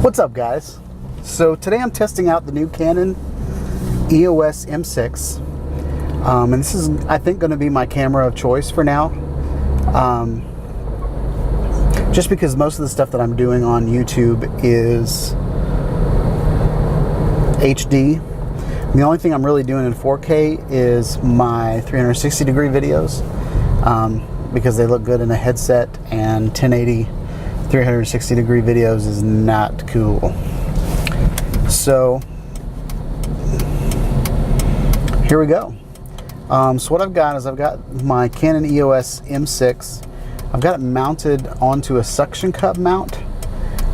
What's up, guys? So today I'm testing out the new Canon EOS M6, and this is, I think, going to be my camera of choice for now, just because most of the stuff that I'm doing on YouTube is HD. The only thing I'm really doing in 4K is my 360 degree videos, because they look good in a headset, and 1080 360 degree videos is not cool. So here we go. So what I've got is I've got my Canon EOS M6. I've got it mounted onto a suction cup mount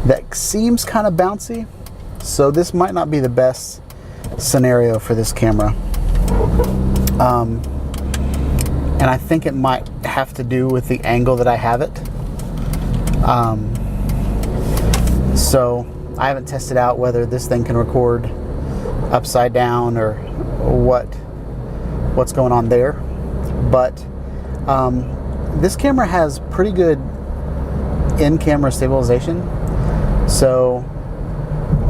that seems kind of bouncy, so this might not be the best scenario for this camera. And I think it might have to do with the angle that I have it. So I haven't tested out whether this thing can record upside down or what's going on there, but this camera has pretty good in-camera stabilization. So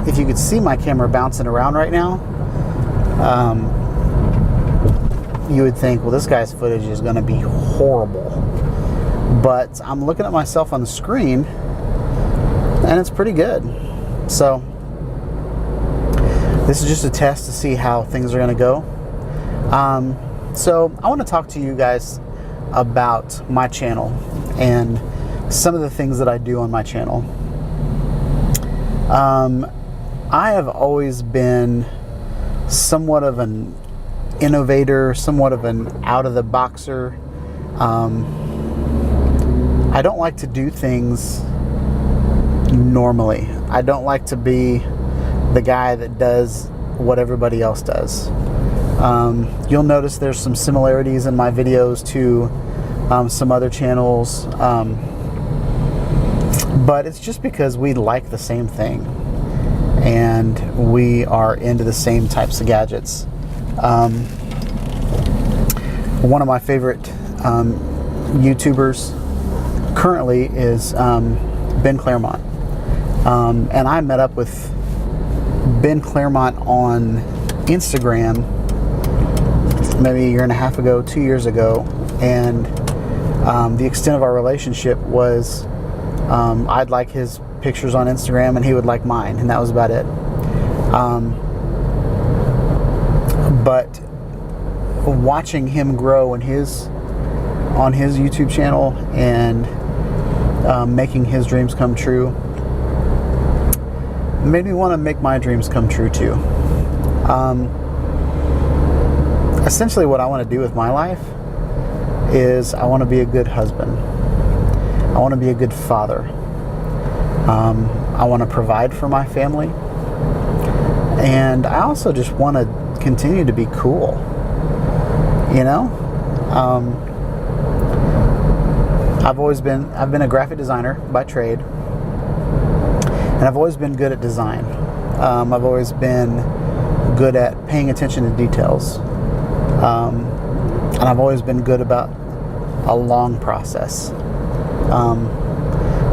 if you could see my camera bouncing around right now, you would think, well, this guy's footage is going to be horrible. But I'm looking at myself on the screen, and it's pretty good. So this is just a test to see how things are going to go. So I want to talk to you guys about my channel and some of the things that I do on my channel. I have always been somewhat of an innovator, somewhat of an out-of-the-boxer. I don't like to do things normally. I don't like to be the guy that does what everybody else does. You'll notice there's some similarities in my videos to some other channels, but it's just because we like the same thing and we are into the same types of gadgets. One of my favorite YouTubers currently is Ben Claremont, and I met up with Ben Claremont on Instagram maybe a year and a half ago, 2 years ago, and the extent of our relationship was I'd like his pictures on Instagram and he would like mine, and that was about it. But watching him grow on his YouTube channel and making his dreams come true made me want to make my dreams come true too. Essentially what I want to do with my life is I want to be a good husband. I want to be a good father. I want to provide for my family. And I also just want to continue to be cool. You know? I've been a graphic designer by trade. And I've always been good at design. I've always been good at paying attention to details. And I've always been good about a long process.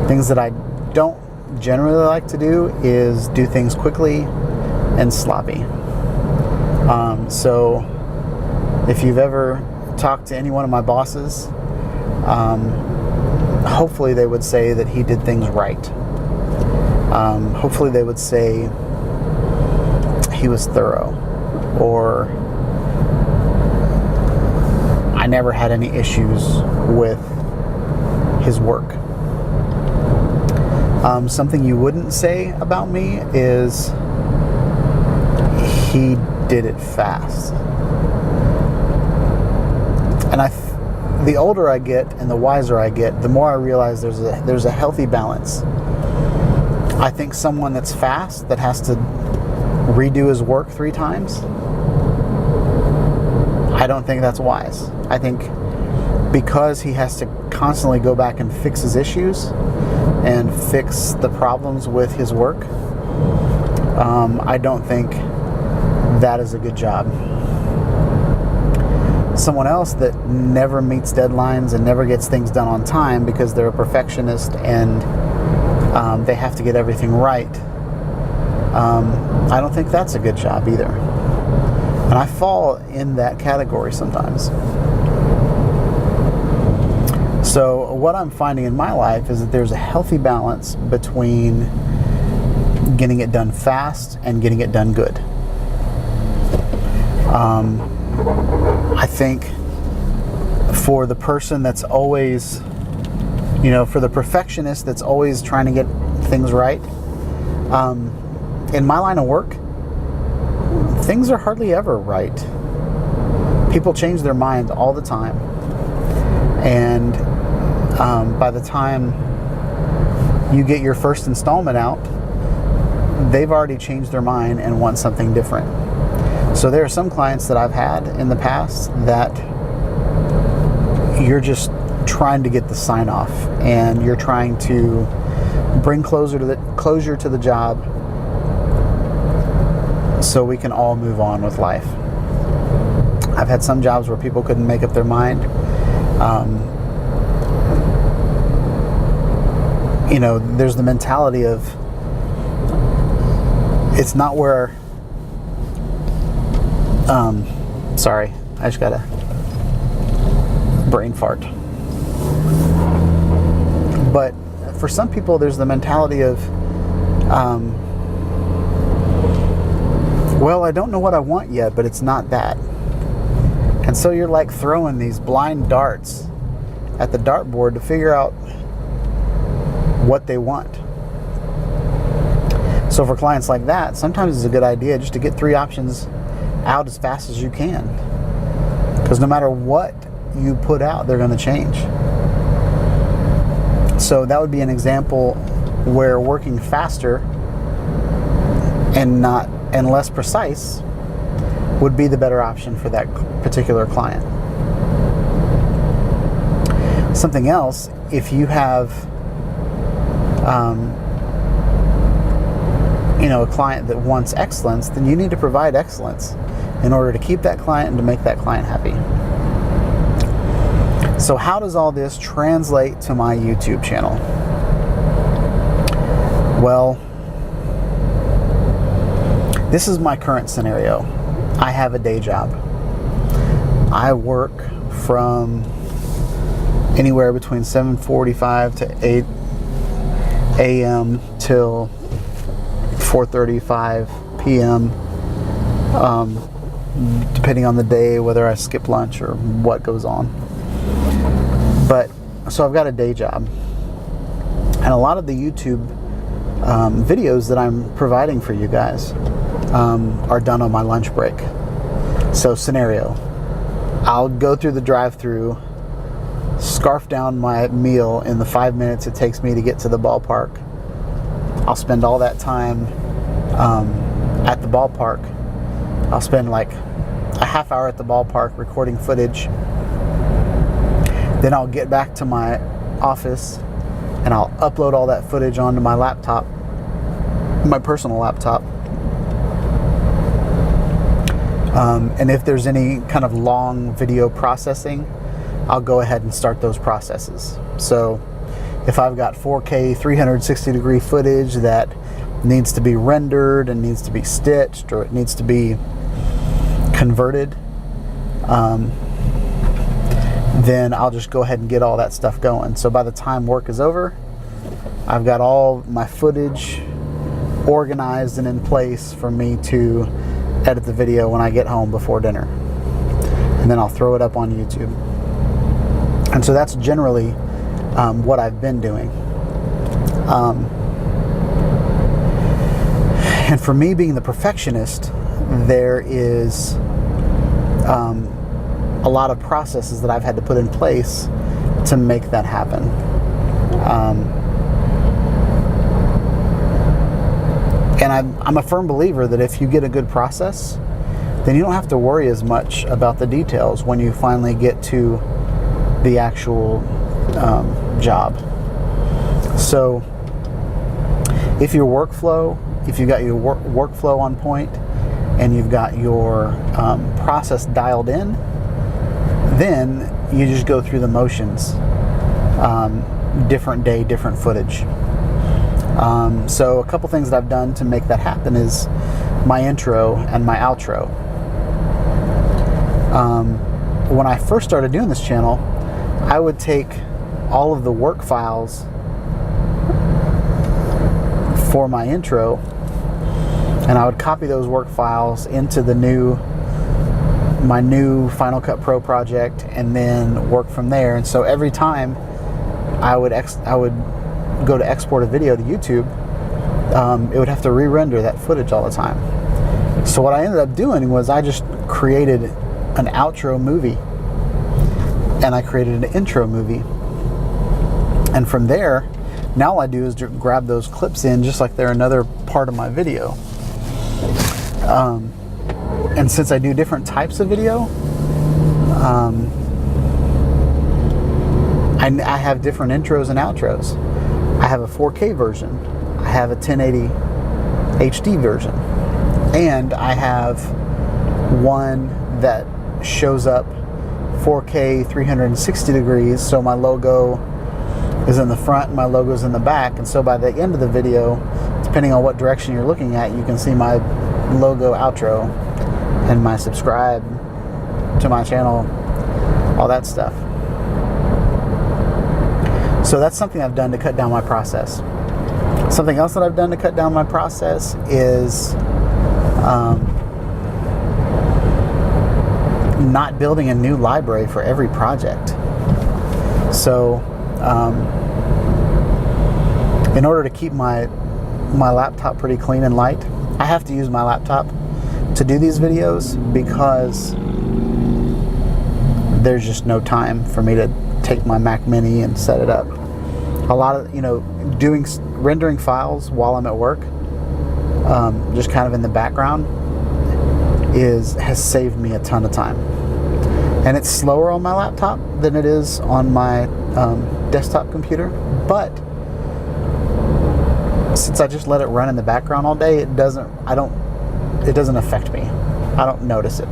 Things that I don't generally like to do is do things quickly and sloppy. So if you've ever talked to any one of my bosses, hopefully they would say that he did things right. Hopefully they would say he was thorough, or I never had any issues with his work. Something you wouldn't say about me is he did it fast. And the older I get and the wiser I get, the more I realize there's a healthy balance. I think someone that's fast, that has to redo his work 3 times, I don't think that's wise. I think because he has to constantly go back and fix his issues and fix the problems with his work, I don't think that is a good job. someone else that never meets deadlines and never gets things done on time because they're a perfectionist and they have to get everything right. I don't think that's a good job either. And I fall in that category sometimes. So what I'm finding in my life is that there's a healthy balance between getting it done fast and getting it done good. I think for the person that's always, for the perfectionist that's always trying to get things right, in my line of work, things are hardly ever right. People change their mind all the time. And by the time you get your first installment out, they've already changed their mind and want something different. So there are some clients that I've had in the past that you're just trying to get the sign off, and you're trying to bring closure to the job so we can all move on with life. I've had some jobs where people couldn't make up their mind. There's the mentality of it's not where sorry, I just got a brain fart. But for some people, there's the mentality of, well, I don't know what I want yet, but it's not that. And so you're like throwing these blind darts at the dartboard to figure out what they want. So for clients like that, sometimes it's a good idea just to get 3 options out as fast as you can, because no matter what you put out, they're going to change. So that would be an example where working faster and less precise would be the better option for that particular client. Something else, if you have a client that wants excellence, then you need to provide excellence in order to keep that client and to make that client happy. So how does all this translate to my YouTube channel? Well, this is my current scenario. I have a day job. I work from anywhere between 7:45 to 8 a.m. till 4:35 p.m. Depending on the day, whether I skip lunch or what goes on. But so I've got a day job, and a lot of the YouTube videos that I'm providing for you guys are done on my lunch break. So scenario, I'll go through the drive-thru, scarf down my meal in the 5 minutes it takes me to get to the ballpark. I'll spend all that time at the ballpark. I'll spend like a half hour at the ballpark recording footage. Then I'll get back to my office and I'll upload all that footage onto my laptop, my personal laptop. And if there's any kind of long video processing, I'll go ahead and start those processes. So if I've got 4K 360 degree footage that needs to be rendered and needs to be stitched, or it needs to be converted, then I'll just go ahead and get all that stuff going. So by the time work is over, I've got all my footage organized and in place for me to edit the video when I get home before dinner. And then I'll throw it up on YouTube. And so that's generally what I've been doing. And for me, being the perfectionist, there is a lot of processes that I've had to put in place to make that happen. And I'm a firm believer that if you get a good process, then you don't have to worry as much about the details when you finally get to the actual job. So if you got your workflow on point and you've got your process dialed in, then you just go through the motions. Different day, different footage. So a couple things that I've done to make that happen is my intro and my outro. When I first started doing this channel, I would take all of the work files for my intro, and I would copy those work files into my new Final Cut Pro project, and then work from there. And so every time I would go to export a video to YouTube, it would have to re-render that footage all the time. So what I ended up doing was I just created an outro movie, and I created an intro movie, and from there, now all I do is grab those clips in just like they're another part of my video. And since I do different types of video, I have different intros and outros. I have a 4K version, I have a 1080 HD version, and I have one that shows up 4K 360 degrees, so my logo is in the front and my logo is in the back, and so by the end of the video, depending on what direction you're looking at, you can see my logo outro and my subscribe to my channel, all that stuff. So that's something I've done to cut down my process. Something else that I've done to cut down my process is not building a new library for every project. So in order to keep my laptop pretty clean and light, I have to use my laptop to do these videos because there's just no time for me to take my Mac Mini and set it up. A lot of, rendering files while I'm at work, just kind of in the background, has saved me a ton of time. And it's slower on my laptop than it is on my desktop computer, but since I just let it run in the background all day, it doesn't affect me. I don't notice it.